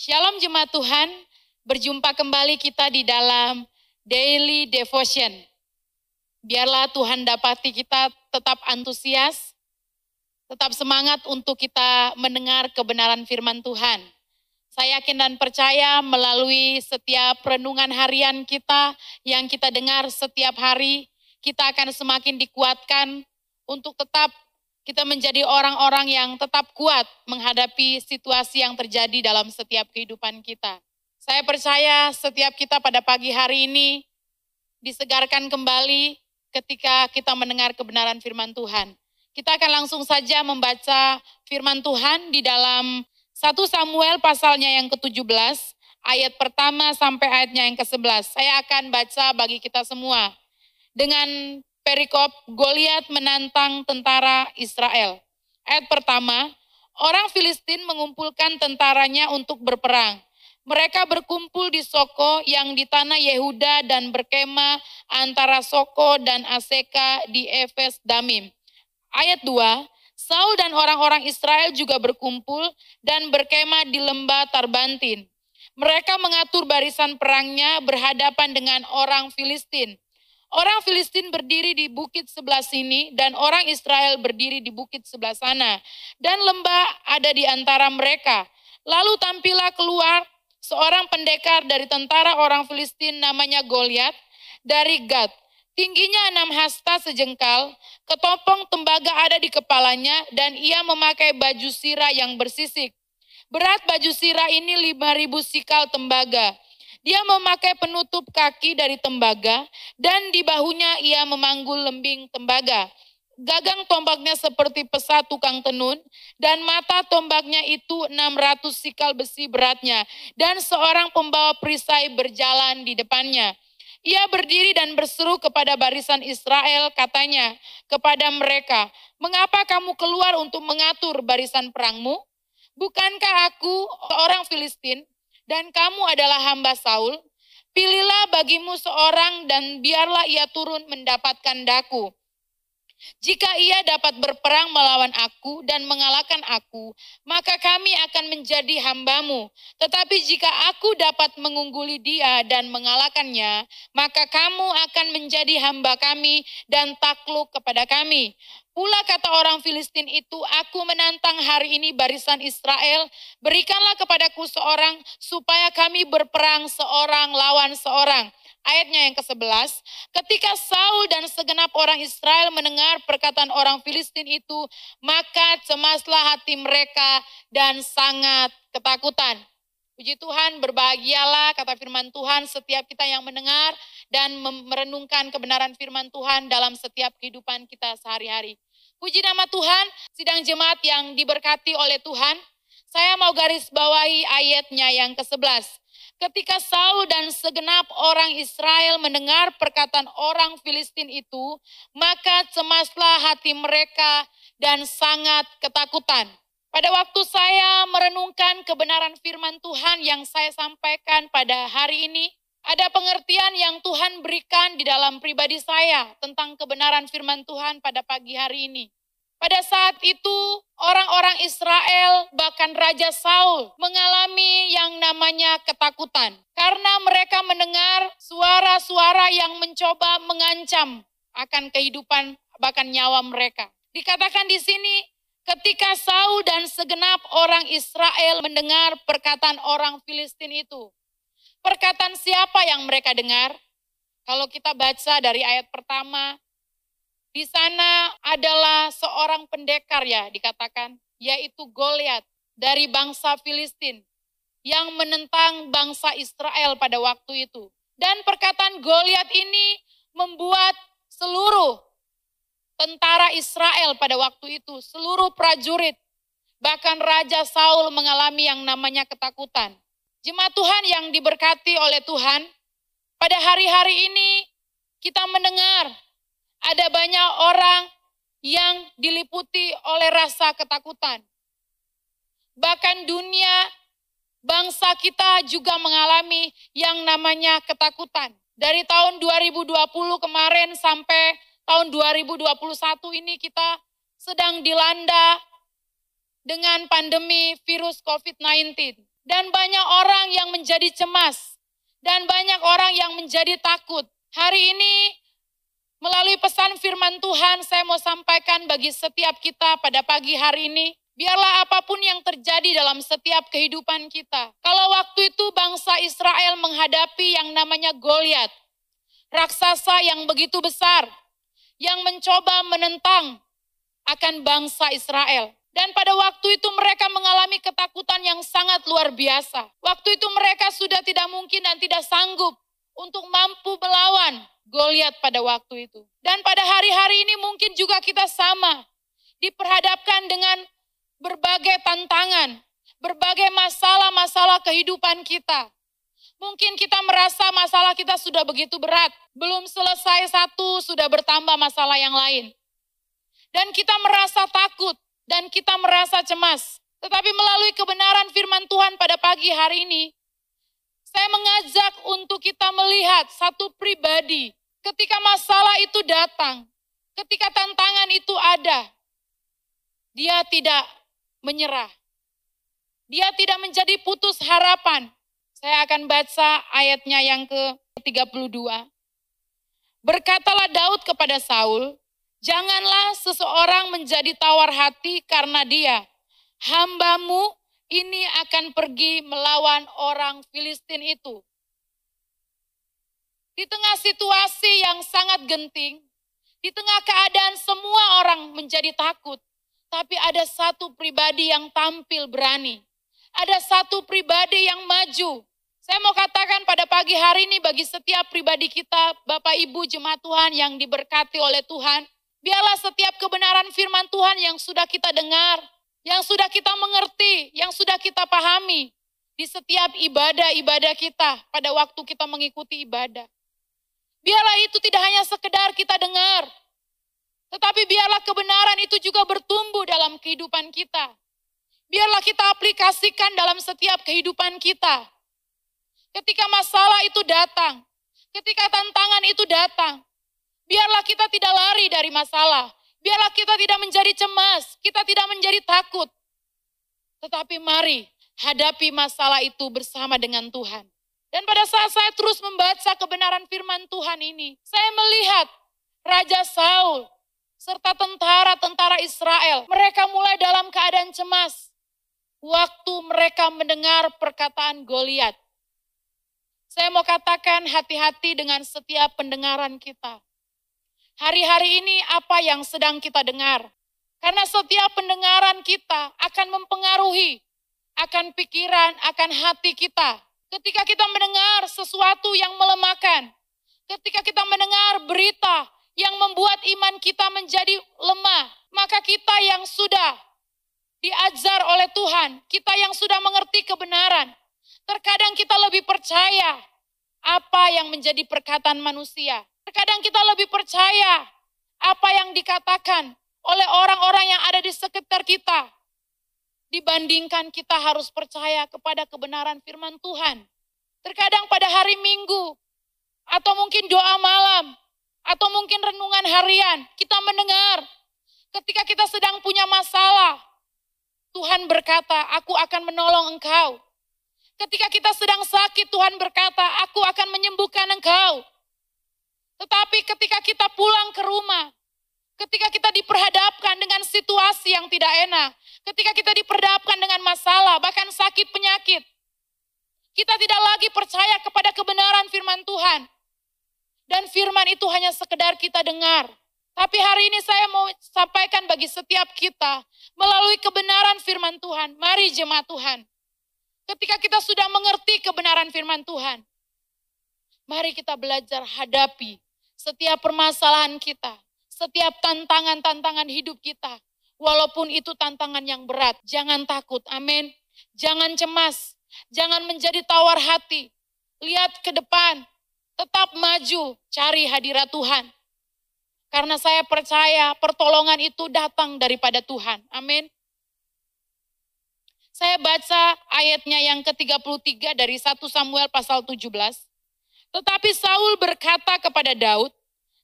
Shalom jemaat Tuhan, berjumpa kembali kita di dalam Daily Devotion. Biarlah Tuhan dapati kita tetap antusias, tetap semangat untuk kita mendengar kebenaran firman Tuhan. Saya yakin dan percaya melalui setiap renungan harian kita yang kita dengar setiap hari, kita akan semakin dikuatkan untuk tetap kita menjadi orang-orang yang tetap kuat menghadapi situasi yang terjadi dalam setiap kehidupan kita. Saya percaya setiap kita pada pagi hari ini disegarkan kembali ketika kita mendengar kebenaran firman Tuhan. Kita akan langsung saja membaca firman Tuhan di dalam 1 Samuel pasalnya yang ke-17, ayat pertama sampai ayatnya yang ke-11. Saya akan baca bagi kita semua. Dengan perikop Goliat menantang tentara Israel. Ayat pertama, orang Filistin mengumpulkan tentaranya untuk berperang. Mereka berkumpul di Soko yang di tanah Yehuda dan berkemah antara Soko dan Aseka di Efes Damim. Ayat 2, Saul dan orang-orang Israel juga berkumpul dan berkemah di lembah Tarbantin. Mereka mengatur barisan perangnya berhadapan dengan orang Filistin. Orang Filistin berdiri di bukit sebelah sini dan orang Israel berdiri di bukit sebelah sana. Dan lembah ada di antara mereka. Lalu tampillah keluar seorang pendekar dari tentara orang Filistin namanya Goliat dari Gat. Tingginya 6 hasta sejengkal, ketopong tembaga ada di kepalanya dan ia memakai baju sirah yang bersisik. Berat baju sirah ini 5.000 sikal tembaga. Dia memakai penutup kaki dari tembaga dan di bahunya ia memanggul lembing tembaga. Gagang tombaknya seperti pesat tukang tenun dan mata tombaknya itu 600 sikal besi beratnya dan seorang pembawa perisai berjalan di depannya. Ia berdiri dan berseru kepada barisan Israel, katanya kepada mereka, "Mengapa kamu keluar untuk mengatur barisan perangmu? Bukankah aku orang Filistin dan kamu adalah hamba Saul? Pilihlah bagimu seorang dan biarlah ia turun mendapatkan daku. Jika ia dapat berperang melawan aku dan mengalahkan aku, maka kami akan menjadi hambamu. Tetapi jika aku dapat mengungguli dia dan mengalahkannya, maka kamu akan menjadi hamba kami dan takluk kepada kami." Pula kata orang Filistin itu, "Aku menantang hari ini barisan Israel, berikanlah kepadaku seorang supaya kami berperang seorang lawan seorang." Ayatnya yang ke-11, ketika Saul dan segenap orang Israel mendengar perkataan orang Filistin itu, maka cemaslah hati mereka dan sangat ketakutan. Puji Tuhan, berbahagialah kata firman Tuhan setiap kita yang mendengar dan merenungkan kebenaran firman Tuhan dalam setiap kehidupan kita sehari-hari. Puji nama Tuhan, sidang jemaat yang diberkati oleh Tuhan. Saya mau garis bawahi ayatnya yang ke-11. Ketika Saul dan segenap orang Israel mendengar perkataan orang Filistin itu, maka cemaslah hati mereka dan sangat ketakutan. Pada waktu saya merenungkan kebenaran firman Tuhan yang saya sampaikan pada hari ini, ada pengertian yang Tuhan berikan di dalam pribadi saya tentang kebenaran firman Tuhan pada pagi hari ini. Pada saat itu, orang-orang Israel, bahkan Raja Saul, mengalami yang namanya ketakutan. Karena mereka mendengar suara-suara yang mencoba mengancam akan kehidupan, bahkan nyawa mereka. Dikatakan di sini, ketika Saul dan segenap orang Israel mendengar perkataan orang Filistin itu. Perkataan siapa yang mereka dengar? Kalau kita baca dari ayat pertama, di sana adalah seorang pendekar ya dikatakan, yaitu Goliat dari bangsa Filistin yang menentang bangsa Israel pada waktu itu. Dan perkataan Goliat ini membuat seluruh tentara Israel pada waktu itu, seluruh prajurit, bahkan Raja Saul mengalami yang namanya ketakutan. Jemaat Tuhan yang diberkati oleh Tuhan, pada hari-hari ini kita mendengar ada banyak orang yang diliputi oleh rasa ketakutan. Bahkan dunia, bangsa kita juga mengalami yang namanya ketakutan. Dari tahun 2020 kemarin sampai tahun 2021 ini kita sedang dilanda dengan pandemi virus COVID-19. Dan banyak orang yang menjadi cemas. Dan banyak orang yang menjadi takut. Hari ini melalui pesan firman Tuhan saya mau sampaikan bagi setiap kita pada pagi hari ini. Biarlah apapun yang terjadi dalam setiap kehidupan kita. Kalau waktu itu bangsa Israel menghadapi yang namanya Goliat. Raksasa yang begitu besar. Yang mencoba menentang akan bangsa Israel. Dan pada waktu itu mereka mengalami ketakutan yang sangat luar biasa. Waktu itu mereka sudah tidak mungkin dan tidak sanggup untuk mampu melawan Goliat pada waktu itu. Dan pada hari-hari ini mungkin juga kita sama. Diperhadapkan dengan berbagai tantangan, berbagai masalah-masalah kehidupan kita. Mungkin kita merasa masalah kita sudah begitu berat. Belum selesai satu, sudah bertambah masalah yang lain. Dan kita merasa takut. Dan kita merasa cemas. Tetapi melalui kebenaran firman Tuhan pada pagi hari ini, saya mengajak untuk kita melihat satu pribadi. Ketika masalah itu datang, ketika tantangan itu ada, dia tidak menyerah. Dia tidak menjadi putus harapan. Saya akan baca ayatnya yang ke-32. Berkatalah Daud kepada Saul, janganlah seseorang menjadi tawar hati karena dia, hambamu ini akan pergi melawan orang Filistin itu. Di tengah situasi yang sangat genting, di tengah keadaan semua orang menjadi takut, tapi ada satu pribadi yang tampil berani. Ada satu pribadi yang maju. Saya mau katakan pada pagi hari ini bagi setiap pribadi kita, Bapak Ibu jemaat Tuhan yang diberkati oleh Tuhan, biarlah setiap kebenaran firman Tuhan yang sudah kita dengar, yang sudah kita mengerti, yang sudah kita pahami di setiap ibadah-ibadah kita pada waktu kita mengikuti ibadah. Biarlah itu tidak hanya sekedar kita dengar, tetapi biarlah kebenaran itu juga bertumbuh dalam kehidupan kita. Biarlah kita aplikasikan dalam setiap kehidupan kita. Ketika masalah itu datang, ketika tantangan itu datang, biarlah kita tidak lari dari masalah. Biarlah kita tidak menjadi cemas. Kita tidak menjadi takut. Tetapi mari hadapi masalah itu bersama dengan Tuhan. Dan pada saat saya terus membaca kebenaran firman Tuhan ini, saya melihat Raja Saul serta tentara-tentara Israel. Mereka mulai dalam keadaan cemas. Waktu mereka mendengar perkataan Goliat. Saya mau katakan hati-hati dengan setiap pendengaran kita. Hari-hari ini apa yang sedang kita dengar? Karena setiap pendengaran kita akan mempengaruhi, akan pikiran, akan hati kita. Ketika kita mendengar sesuatu yang melemahkan, ketika kita mendengar berita yang membuat iman kita menjadi lemah, maka kita yang sudah diajar oleh Tuhan, kita yang sudah mengerti kebenaran, terkadang kita lebih percaya apa yang menjadi perkataan manusia. Terkadang kita lebih percaya apa yang dikatakan oleh orang-orang yang ada di sekitar kita. Dibandingkan kita harus percaya kepada kebenaran firman Tuhan. Terkadang pada hari Minggu, atau mungkin doa malam, atau mungkin renungan harian, kita mendengar ketika kita sedang punya masalah, Tuhan berkata, aku akan menolong engkau. Ketika kita sedang sakit, Tuhan berkata, aku akan menyembuhkan engkau. Tetapi ketika kita pulang ke rumah, ketika kita diperhadapkan dengan situasi yang tidak enak, ketika kita diperhadapkan dengan masalah, bahkan sakit penyakit, kita tidak lagi percaya kepada kebenaran firman Tuhan. Dan firman itu hanya sekedar kita dengar. Tapi hari ini saya mau sampaikan bagi setiap kita, melalui kebenaran firman Tuhan, mari jemaat Tuhan. Ketika kita sudah mengerti kebenaran firman Tuhan, mari kita belajar hadapi setiap permasalahan kita, setiap tantangan-tantangan hidup kita. Walaupun itu tantangan yang berat, jangan takut, amin. Jangan cemas, jangan menjadi tawar hati. Lihat ke depan, tetap maju, cari hadirat Tuhan. Karena saya percaya pertolongan itu datang daripada Tuhan, amin. Saya baca ayatnya yang ke-33 dari 1 Samuel pasal 17. Tetapi Saul berkata kepada Daud,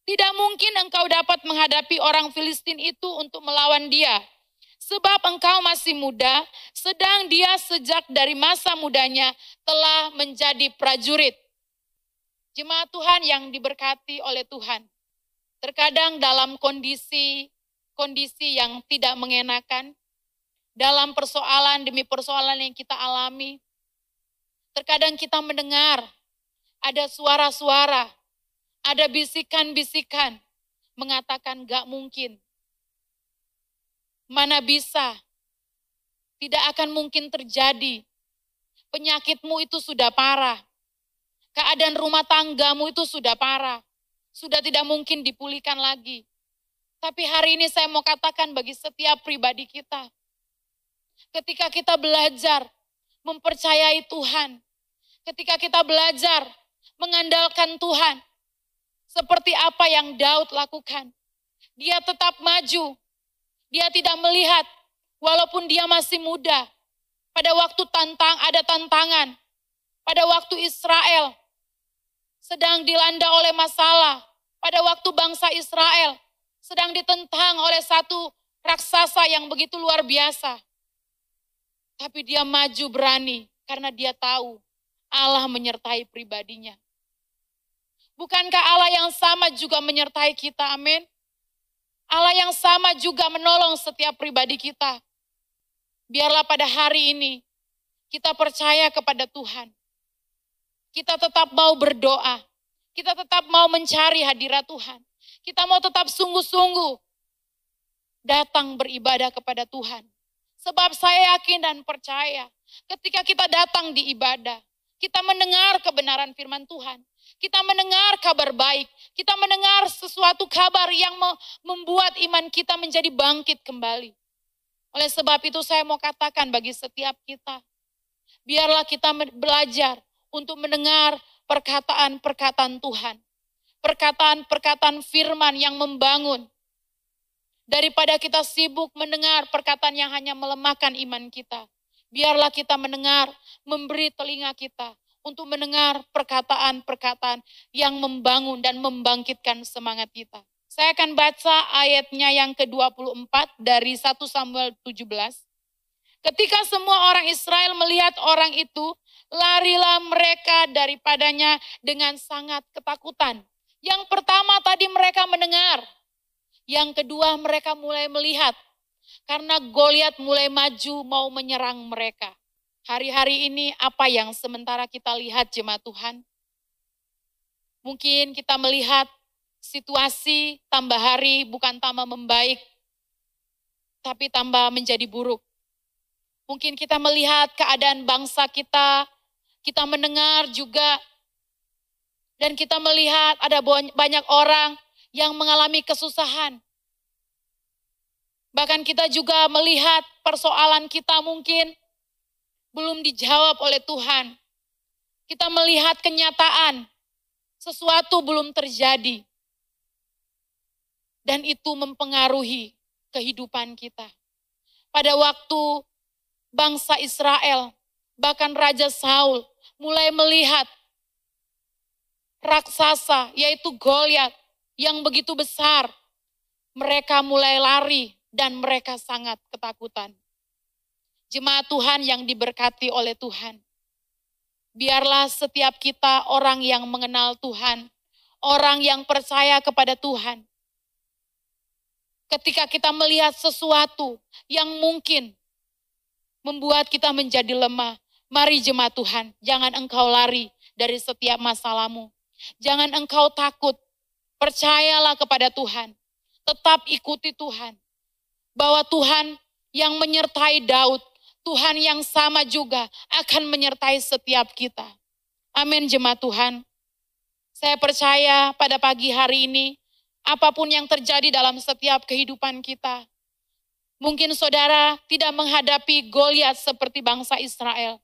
tidak mungkin engkau dapat menghadapi orang Filistin itu untuk melawan dia. Sebab engkau masih muda, sedang dia sejak dari masa mudanya telah menjadi prajurit. Jemaat Tuhan yang diberkati oleh Tuhan. Terkadang dalam kondisi yang tidak mengenakan, dalam persoalan demi persoalan yang kita alami, terkadang kita mendengar ada suara-suara, ada bisikan-bisikan mengatakan gak mungkin. Mana bisa, tidak akan mungkin terjadi. Penyakitmu itu sudah parah. Keadaan rumah tanggamu itu sudah parah. Sudah tidak mungkin dipulihkan lagi. Tapi hari ini saya mau katakan bagi setiap pribadi kita. Ketika kita belajar mempercayai Tuhan. Ketika kita belajar mengandalkan Tuhan. Seperti apa yang Daud lakukan. Dia tetap maju. Dia tidak melihat, walaupun dia masih muda. Pada waktu ada tantangan. Pada waktu Israel sedang dilanda oleh masalah. Pada waktu bangsa Israel sedang ditentang oleh satu raksasa yang begitu luar biasa. Tapi dia maju berani karena dia tahu Allah menyertai pribadinya. Bukankah Allah yang sama juga menyertai kita? Amin. Allah yang sama juga menolong setiap pribadi kita. Biarlah pada hari ini kita percaya kepada Tuhan. Kita tetap mau berdoa. Kita tetap mau mencari hadirat Tuhan. Kita mau tetap sungguh-sungguh datang beribadah kepada Tuhan. Sebab saya yakin dan percaya ketika kita datang di ibadah, kita mendengar kebenaran firman Tuhan. Kita mendengar kabar baik. Kita mendengar sesuatu kabar yang membuat iman kita menjadi bangkit kembali. Oleh sebab itu saya mau katakan bagi setiap kita. Biarlah kita belajar untuk mendengar perkataan-perkataan Tuhan. Perkataan-perkataan firman yang membangun. Daripada kita sibuk mendengar perkataan yang hanya melemahkan iman kita. Biarlah kita mendengar, memberi telinga kita untuk mendengar perkataan-perkataan yang membangun dan membangkitkan semangat kita. Saya akan baca ayatnya yang ke-24 dari 1 Samuel 17. Ketika semua orang Israel melihat orang itu, larilah mereka daripadanya dengan sangat ketakutan. Yang pertama tadi mereka mendengar. Yang kedua mereka mulai melihat. Karena Goliat mulai maju mau menyerang mereka. Hari-hari ini apa yang sementara kita lihat jemaat Tuhan? Mungkin kita melihat situasi tambah hari bukan tambah membaik, tapi tambah menjadi buruk. Mungkin kita melihat keadaan bangsa kita mendengar juga, dan kita melihat ada banyak orang yang mengalami kesusahan. Bahkan kita juga melihat persoalan kita mungkin belum dijawab oleh Tuhan. Kita melihat kenyataan, sesuatu belum terjadi. Dan itu mempengaruhi kehidupan kita. Pada waktu bangsa Israel, bahkan Raja Saul mulai melihat raksasa, yaitu Goliat yang begitu besar. Mereka mulai lari dan mereka sangat ketakutan. Jemaat Tuhan yang diberkati oleh Tuhan. Biarlah setiap kita orang yang mengenal Tuhan, orang yang percaya kepada Tuhan. Ketika kita melihat sesuatu yang mungkin membuat kita menjadi lemah, mari jemaat Tuhan, jangan engkau lari dari setiap masalahmu. Jangan engkau takut, percayalah kepada Tuhan. Tetap ikuti Tuhan. Bahwa Tuhan yang menyertai Daud, Tuhan yang sama juga akan menyertai setiap kita. Amin jemaat Tuhan. Saya percaya pada pagi hari ini, apapun yang terjadi dalam setiap kehidupan kita. Mungkin saudara tidak menghadapi Goliat seperti bangsa Israel.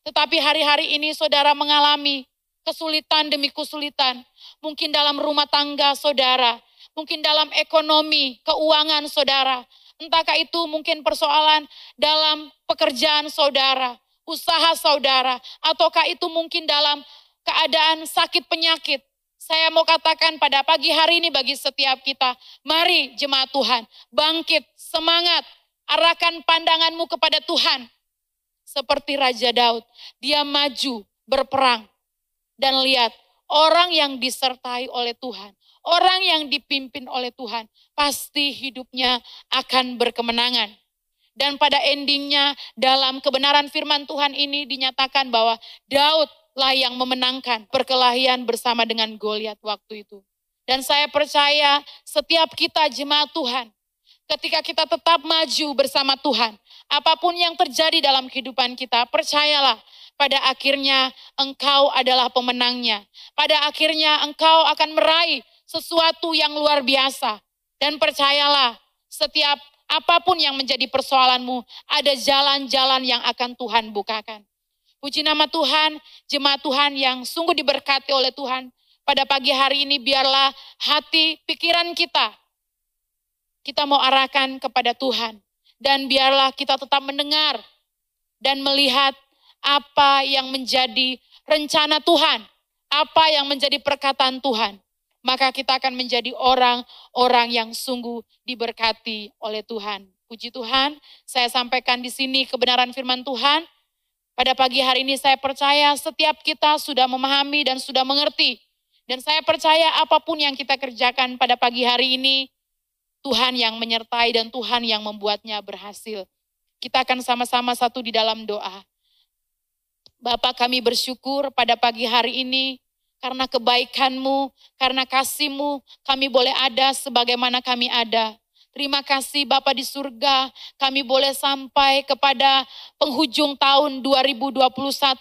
Tetapi hari-hari ini saudara mengalami kesulitan demi kesulitan. Mungkin dalam rumah tangga saudara, mungkin dalam ekonomi, keuangan saudara. Entahkah itu mungkin persoalan dalam pekerjaan saudara, usaha saudara, ataukah itu mungkin dalam keadaan sakit penyakit. Saya mau katakan pada pagi hari ini bagi setiap kita, mari jemaat Tuhan, bangkit, semangat, Arahkan pandanganmu kepada Tuhan. Seperti Raja Daud, dia maju berperang. Dan lihat, orang yang disertai oleh Tuhan, orang yang dipimpin oleh Tuhan, pasti hidupnya akan berkemenangan. Dan pada endingnya dalam kebenaran firman Tuhan ini dinyatakan bahwa Daudlah yang memenangkan perkelahian bersama dengan Goliat waktu itu. Dan saya percaya setiap kita jemaat Tuhan, ketika kita tetap maju bersama Tuhan, apapun yang terjadi dalam kehidupan kita, percayalah pada akhirnya engkau adalah pemenangnya. Pada akhirnya engkau akan meraih sesuatu yang luar biasa. Dan percayalah, setiap apapun yang menjadi persoalanmu, ada jalan-jalan yang akan Tuhan bukakan. Puji nama Tuhan, jemaat Tuhan yang sungguh diberkati oleh Tuhan. Pada pagi hari ini biarlah hati, pikiran kita mau arahkan kepada Tuhan. Dan biarlah kita tetap mendengar dan melihat apa yang menjadi rencana Tuhan. Apa yang menjadi perkataan Tuhan. Maka kita akan menjadi orang-orang yang sungguh diberkati oleh Tuhan. Puji Tuhan, saya sampaikan di sini kebenaran firman Tuhan. Pada pagi hari ini saya percaya setiap kita sudah memahami dan sudah mengerti. Dan saya percaya apapun yang kita kerjakan pada pagi hari ini, Tuhan yang menyertai dan Tuhan yang membuatnya berhasil. Kita akan sama-sama satu di dalam doa. Bapa, kami bersyukur pada pagi hari ini, karena kebaikan-Mu, karena kasih-Mu, kami boleh ada sebagaimana kami ada. Terima kasih Bapa di surga, kami boleh sampai kepada penghujung tahun 2021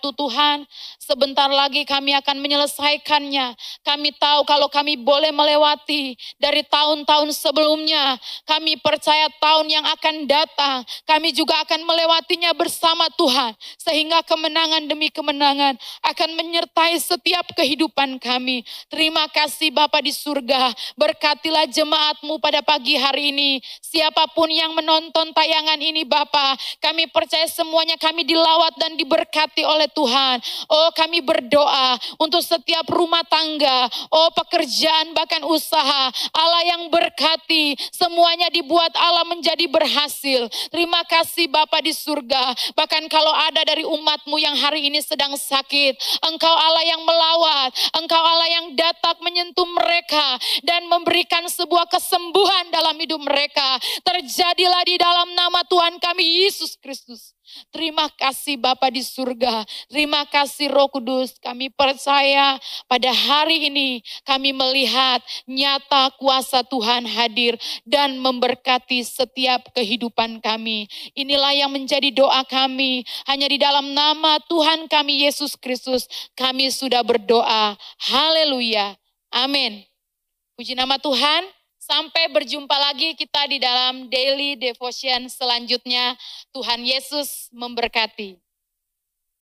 Tuhan. Sebentar lagi kami akan menyelesaikannya. Kami tahu kalau kami boleh melewati dari tahun-tahun sebelumnya. Kami percaya tahun yang akan datang, kami juga akan melewatinya bersama Tuhan. Sehingga kemenangan demi kemenangan akan menyertai setiap kehidupan kami. Terima kasih Bapa di surga, berkatilah jemaat-Mu pada pagi hari ini. Siapapun yang menonton tayangan ini Bapa, kami percaya semuanya kami dilawat dan diberkati oleh Tuhan. Oh, kami berdoa untuk setiap rumah tangga, oh pekerjaan bahkan usaha, Allah yang berkati, semuanya dibuat Allah menjadi berhasil. Terima kasih Bapa di surga. Bahkan kalau ada dari umat-Mu yang hari ini sedang sakit, Engkau Allah yang melawat, Engkau Allah yang datang menyentuh mereka dan memberikan sebuah kesembuhan dalam hidup mereka. Terjadilah di dalam nama Tuhan kami Yesus Kristus. Terima kasih Bapa di surga. Terima kasih Roh Kudus. Kami percaya pada hari ini kami melihat nyata kuasa Tuhan hadir dan memberkati setiap kehidupan kami. Inilah yang menjadi doa kami. Hanya di dalam nama Tuhan kami Yesus Kristus kami sudah berdoa. Haleluya. Amin. Puji nama Tuhan. Sampai berjumpa lagi kita di dalam daily devotion selanjutnya. Tuhan Yesus memberkati.